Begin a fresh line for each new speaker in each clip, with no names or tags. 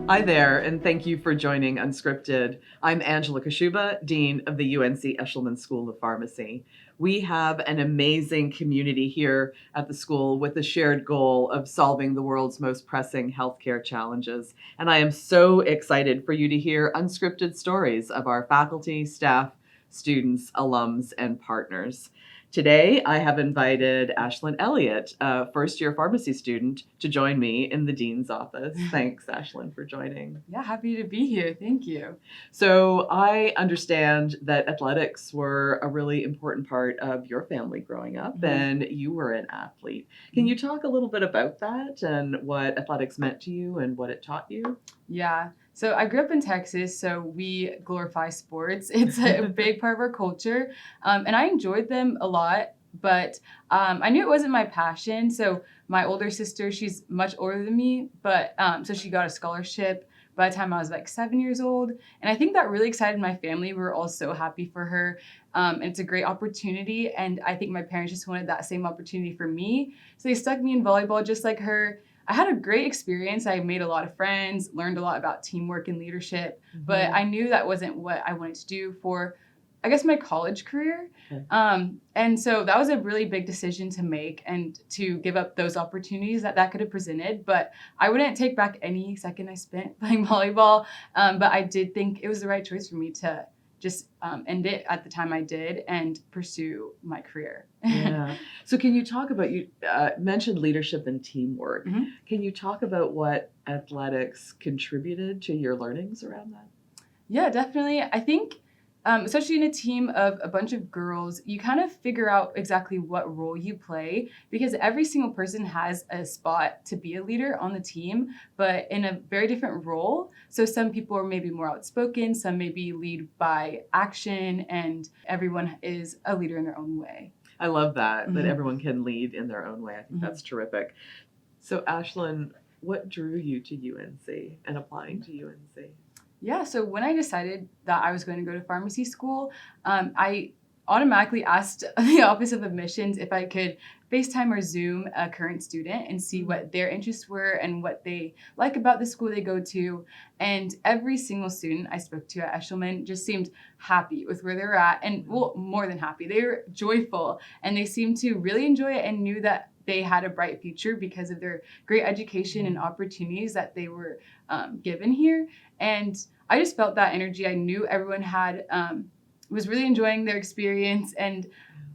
Hi there, and thank you for joining UnSCRIPted. I'm Angela Kashuba, Dean of the UNC Eshelman School of Pharmacy. We have an amazing community here at the school with a shared goal of solving the world's most pressing healthcare challenges. And I am so excited for you to hear unscripted stories of our faculty, staff, students, alums, and partners. Today, I have invited Ashlyn Elliott, a first-year pharmacy student, to join me in the dean's office. Thanks, Ashlyn, for joining.
Yeah, happy to be here. Thank you.
So I understand that athletics were a really important part of your family growing up, and you were an athlete. Can you talk a little bit about that and what athletics meant to you and what it taught you?
Yeah. So I grew up in Texas, so we glorify sports. It's a big part of our culture, and I enjoyed them a lot, but I knew it wasn't my passion. So my older sister, she's much older than me, but so she got a scholarship by the time I was like 7 years old. And I think that really excited my family. We were all so happy for her. And it's a great opportunity. And I think my parents just wanted that same opportunity for me. So they stuck me in volleyball just like her. I had a great experience. I made a lot of friends, learned a lot about teamwork and leadership, but I knew that wasn't what I wanted to do for, I guess, my college career. And so that was a really big decision to make and to give up those opportunities that could have presented. But I wouldn't take back any second I spent playing volleyball. But I did think it was the right choice for me to just end it at the time I did and pursue my career.
Yeah. So can you talk about, you mentioned leadership and teamwork. Can you talk about what athletics contributed to your learnings around that?
Yeah, definitely. I think, especially in a team of a bunch of girls, you kind of figure out exactly what role you play because every single person has a spot to be a leader on the team, but in a very different role. So some people are maybe more outspoken, some maybe lead by action, and everyone is a leader in their own way.
I love that everyone can lead in their own way. I think that's terrific. So Ashlyn, what drew you to UNC and applying to UNC?
Yeah, so when I decided that I was going to go to pharmacy school, I automatically asked the Office of Admissions if I could FaceTime or Zoom a current student and see what their interests were and what they like about the school they go to. And every single student I spoke to at Eshelman just seemed happy with where they're at, and well, more than happy. They were joyful, and they seemed to really enjoy it and knew that they had a bright future because of their great education and opportunities that they were given here. And I just felt that energy. I knew everyone had was really enjoying their experience. And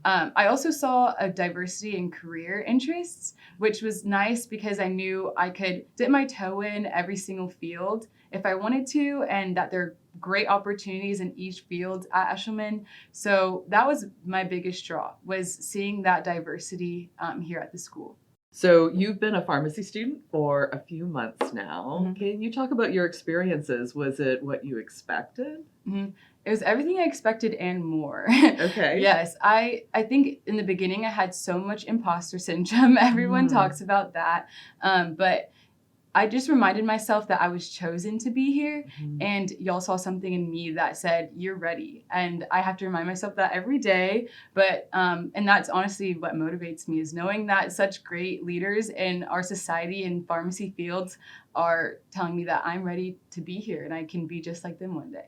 I also saw a diversity in career interests, which was nice because I knew I could dip my toe in every single field if I wanted to, and that there are great opportunities in each field at Eshelman. So that was my biggest draw, was seeing that diversity here at the school.
So you've been a pharmacy student for a few months now. Can you talk about your experiences? Was it what you expected?
It was everything I expected and more.
Okay.
Yes, I think in the beginning I had so much imposter syndrome. Everyone talks about that. But I just reminded myself that I was chosen to be here, and y'all saw something in me that said, you're ready. And I have to remind myself that every day. But, and that's honestly what motivates me, is knowing that such great leaders in our society and pharmacy fields are telling me that I'm ready to be here and I can be just like them one day.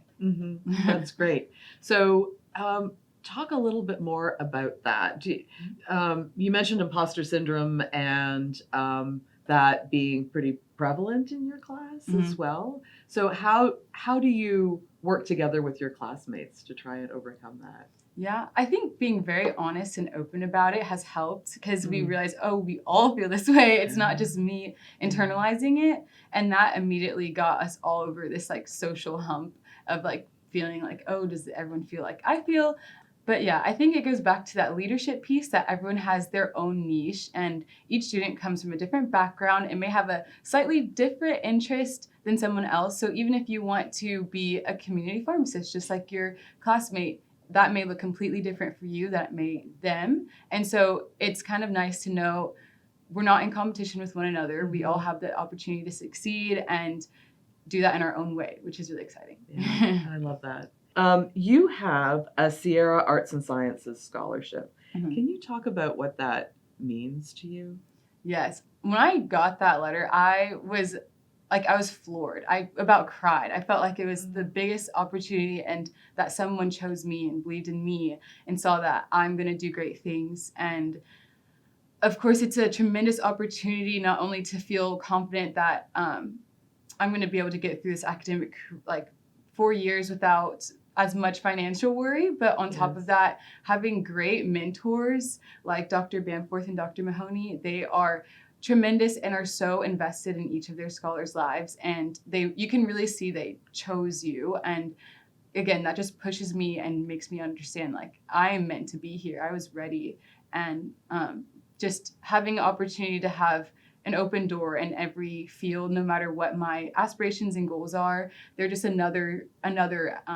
That's great. So, talk a little bit more about that. You mentioned imposter syndrome and that being pretty prevalent in your class as well. So how do you work together with your classmates to try and overcome that?
Yeah, I think being very honest and open about it has helped because we realize, oh, we all feel this way. It's not just me internalizing it. And that immediately got us all over this like social hump of like feeling like, oh, does everyone feel like I feel? But yeah, I think it goes back to that leadership piece, that everyone has their own niche and each student comes from a different background and may have a slightly different interest than someone else. So even if you want to be a community pharmacist, just like your classmate, that may look completely different for you than it may them. And so it's kind of nice to know we're not in competition with one another. We all have the opportunity to succeed and do that in our own way, which is really exciting.
Yeah, I love that. You have a Sierra Arts and Sciences Scholarship.
Mhm.
Can you talk about what that means to you?
Yes. When I got that letter, I was floored. I about cried. I felt like it was the biggest opportunity and that someone chose me and believed in me and saw that I'm going to do great things. And of course, it's a tremendous opportunity not only to feel confident that I'm going to be able to get through this academic 4 years without as much financial worry, but on top of that, having great mentors like Dr. Bamforth and Dr. Mahoney, they are tremendous and are so invested in each of their scholars' lives, and you can really see they chose you. And again, that just pushes me and makes me understand like I am meant to be here. I was ready, and just having an opportunity to have an open door in every field, no matter what my aspirations and goals are. They're just another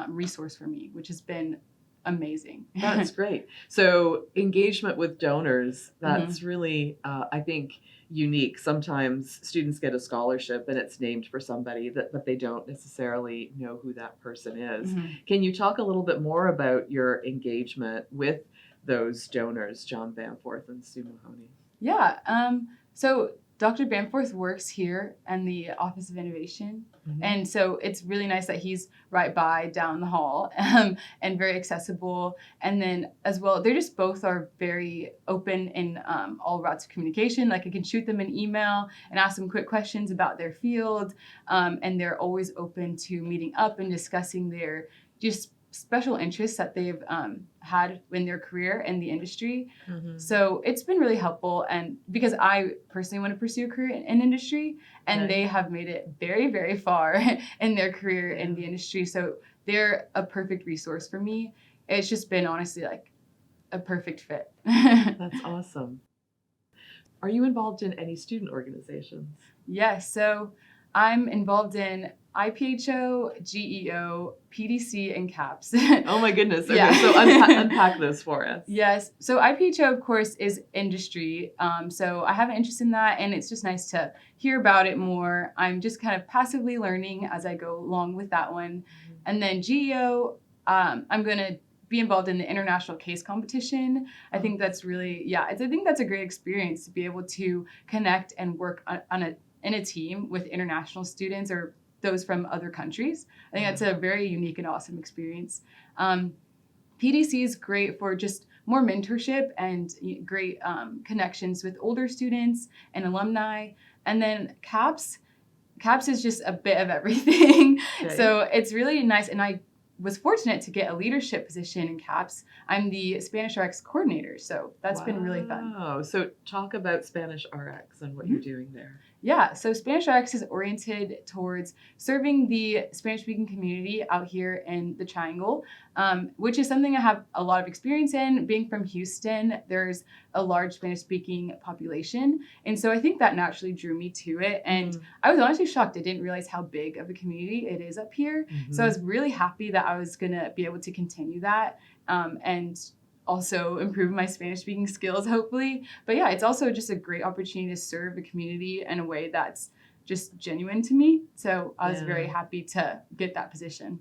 resource for me, which has been amazing.
That's great. So engagement with donors, that's really, I think, unique. Sometimes students get a scholarship and it's named for somebody but they don't necessarily know who that person is. Can you talk a little bit more about your engagement with those donors, John Bamforth and Sue Mahoney?
Yeah. So Dr. Bamforth works here in the Office of Innovation. And so it's really nice that he's right by down the hall and very accessible. And then as well, they just both are very open in all routes of communication. Like I can shoot them an email and ask them quick questions about their field. And they're always open to meeting up and discussing their just special interests that they've had in their career in the industry. So it's been really helpful, and because I personally want to pursue a career in industry, and they have made it very, very far in their career in the industry. So they're a perfect resource for me. It's just been honestly like a perfect fit.
That's awesome. Are you involved in any student organizations?
Yes, so I'm involved in IPHO, GEO, PDC, and CAPS.
Oh my goodness. Okay, so unpack those for us.
Yes. So IPHO, of course, is industry. So I have an interest in that, and it's just nice to hear about it more. I'm just kind of passively learning as I go along with that one. And then GEO, I'm going to be involved in the international case competition. I think that's really, I think that's a great experience to be able to connect and work in a team with international students or those from other countries. I think that's a very unique and awesome experience. PDC is great for just more mentorship and great connections with older students and alumni. And then CAPS is just a bit of everything. Okay. So it's really nice. And I was fortunate to get a leadership position in CAPS. I'm the Spanish RX coordinator, so that's been really fun.
Oh, so talk about Spanish RX and what you're doing there.
Yeah, so Spanish RX is oriented towards serving the Spanish-speaking community out here in the Triangle, which is something I have a lot of experience in. Being from Houston, there's a large Spanish-speaking population, and so I think that naturally drew me to it. And I was honestly shocked. I didn't realize how big of a community it is up here. So I was really happy that I was going to be able to continue that and also improve my Spanish-speaking skills, hopefully. But yeah, it's also just a great opportunity to serve the community in a way that's just genuine to me. So I was very happy to get that position.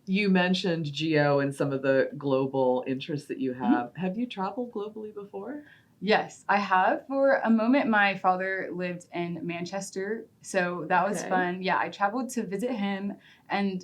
You mentioned Geo and some of the global interests that you have. Have you traveled globally before?
Yes, I have. For a moment, my father lived in Manchester, so that was fun. Yeah, I traveled to visit him, and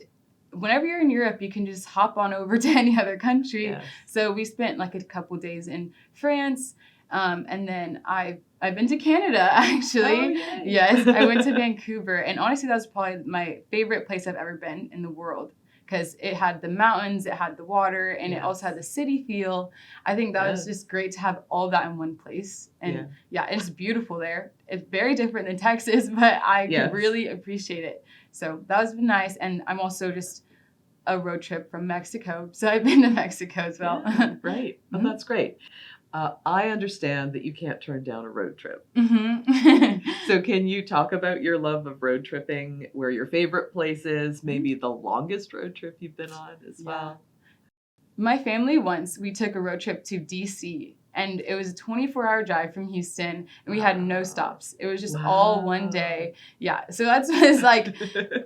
whenever you're in Europe, you can just hop on over to any other country. Yes. So we spent like a couple days in France, and then I've been to Canada, actually. Oh, yes, I went to Vancouver, and honestly, that was probably my favorite place I've ever been in the world because it had the mountains, it had the water, and it also had the city feel. I think that was just great to have all that in one place. And it's beautiful there. It's very different than Texas, but I could really appreciate it. So that was nice. And I'm also just a road trip from Mexico. So I've been to Mexico as well.
Yeah, right. Well, that's great. I understand that you can't turn down a road trip. So can you talk about your love of road tripping, where your favorite place is, maybe the longest road trip you've been on as well?
My family once, we took a road trip to DC. And it was a 24-hour drive from Houston, and we had no stops. It was just all one day. Yeah, so that's was like,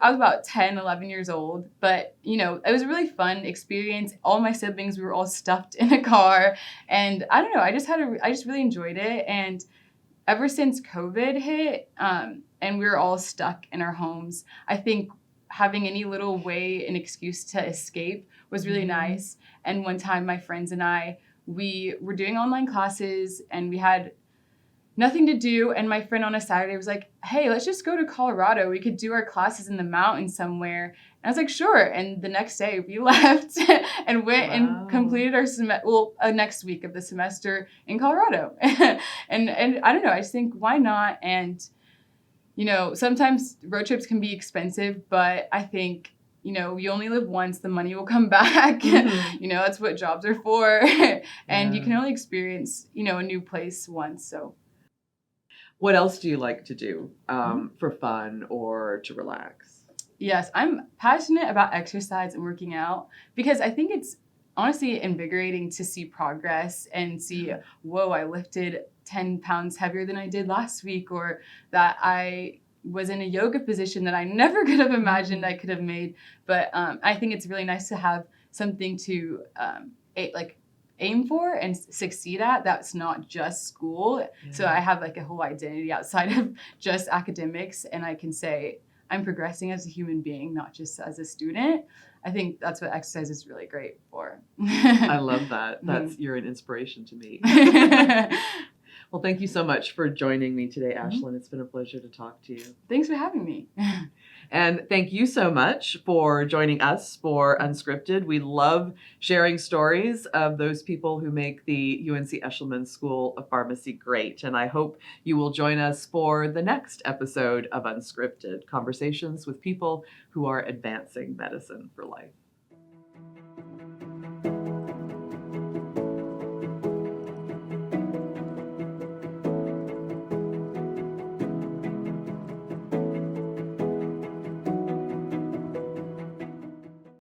I was about 10, 11 years old, but you know, it was a really fun experience. All my siblings, we were all stuffed in a car, and I don't know, I just really enjoyed it. And ever since COVID hit, and we were all stuck in our homes, I think having any little way, an excuse to escape was really nice. And one time my friends and I, we were doing online classes and we had nothing to do. And my friend on a Saturday was like, hey, let's just go to Colorado. We could do our classes in the mountains somewhere. And I was like, sure. And the next day we left and went and completed our next week of the semester in Colorado. and I don't know, I just think, why not? And, you know, sometimes road trips can be expensive, but I think, you know, you only live once, the money will come back. You know, that's what jobs are for. And you can only experience, you know, a new place once. So
what else do you like to do for fun or to relax?
Yes, I'm passionate about exercise and working out because I think it's honestly invigorating to see progress and see, whoa, I lifted 10 pounds heavier than I did last week, or that I was in a yoga position that I never could have imagined I could have made. But I think it's really nice to have something to aim for and succeed at that's not just school. So I have like a whole identity outside of just academics, and I can say I'm progressing as a human being, not just as a student. I think that's what exercise is really great for.
I love that. You're an inspiration to me. Well, thank you so much for joining me today, Ashlyn. It's been a pleasure to talk to you.
Thanks for having me.
And thank you so much for joining us for UnSCRIPted. We love sharing stories of those people who make the UNC Eshelman School of Pharmacy great. And I hope you will join us for the next episode of UnSCRIPted, conversations with people who are advancing medicine for life.